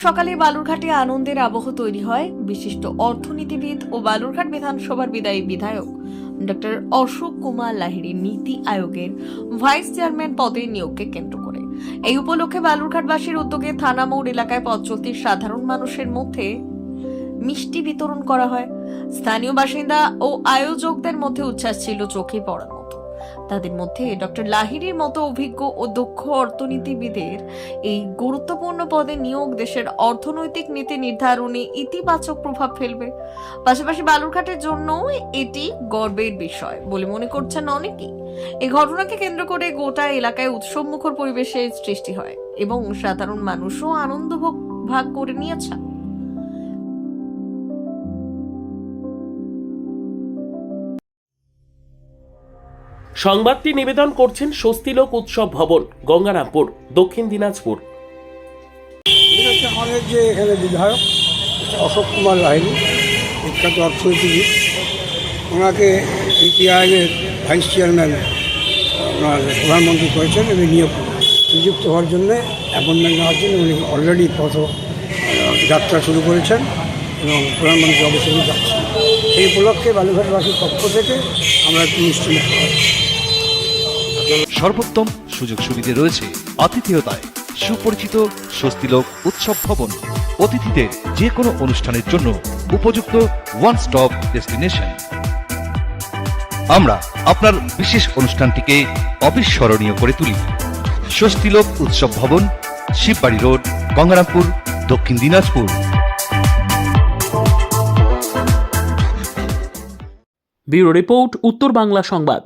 সকালে বালুরঘাটে আনন্দের আবহ তৈরি হয় বিশিষ্ট অর্থনীতিবিদ ও বালুরঘাট বিধানসভার বিদায়ী বিধায়ক ডক্টর অশোক কুমার লাহিড়ী নীতি আয়োগের ভাইস চেয়ারম্যান পদে নিয়োগকে কেন্দ্র করে। এই উপলক্ষে বালুরঘাটবাসীর উদ্যোগে থানা মোড় এলাকায় পথ চলতি সাধারণ মানুষের মধ্যে মিষ্টি বিতরণ করা হয়। স্থানীয় বাসিন্দা ও আয়োজকদের মধ্যে উচ্ছ্বাস ছিল চোখে পড়ার মতো। তাদের মধ্যে ডক্টর লাহিড়ীর মতো অভিজ্ঞ ও দক্ষ অর্থনীতিবিদের এই গুরুত্বপূর্ণ পদে নিয়োগ দেশের অর্থনৈতিক নীতি নির্ধারণে ইতিবাচক প্রভাব ফেলবে। পাশাপাশি বালুরঘাটের জন্য এটি গর্বের বিষয় বলে মনে করছেন অনেকেই। এই ঘটনাকে কেন্দ্র করে গোটা এলাকায় উৎসবমুখর পরিবেশের সৃষ্টি হয় এবং সাধারণ মানুষও আনন্দ ভাগ করে নিয়েছে। সংবাদটি নিবেদন করছেন স্বস্তিলোক উৎসব ভবন, গঙ্গারামপুর, দক্ষিণ দিনাজপুর। আমাদের যে এখানে বিধায়ক অশোক কুমার লাহিড়ী, বিখ্যাত অর্থনীতিবিদ, ওনাকে নীতি আয়োগের ভাইস চেয়ারম্যান ওনার প্রধানমন্ত্রী করেছেন এবং নিযুক্ত হওয়ার জন্যে অ্যাপয়েন্টমেন্ট নেওয়ার জন্য উনি অলরেডি যাত্রা শুরু করেছেন এবং প্রধানমন্ত্রী অবশ্যই যাচ্ছেন। সেই উপলক্ষে বালুরঘাটবাসীর পক্ষ থেকে আমরা একটু মিষ্টি মুখ করি। সর্বোত্তম সুযোগ সুবিধে রয়েছে আতিথেয়তায়। সুপরিচিত স্বস্তিলোক উৎসব ভবন অতিথিদের যে কোনো অনুষ্ঠানের জন্য উপযুক্ত ওয়ান স্টপ ডেস্টিনেশন। আমরা আপনার বিশেষ অনুষ্ঠানটিকে অবিস্মরণীয় করে তুলি। স্বস্তিলোক উৎসব ভবন, শিববাড়ি রোড, গঙ্গারামপুর, দক্ষিণ দিনাজপুর। ব্যুরো রিপোর্ট, উত্তর বাংলা সংবাদ।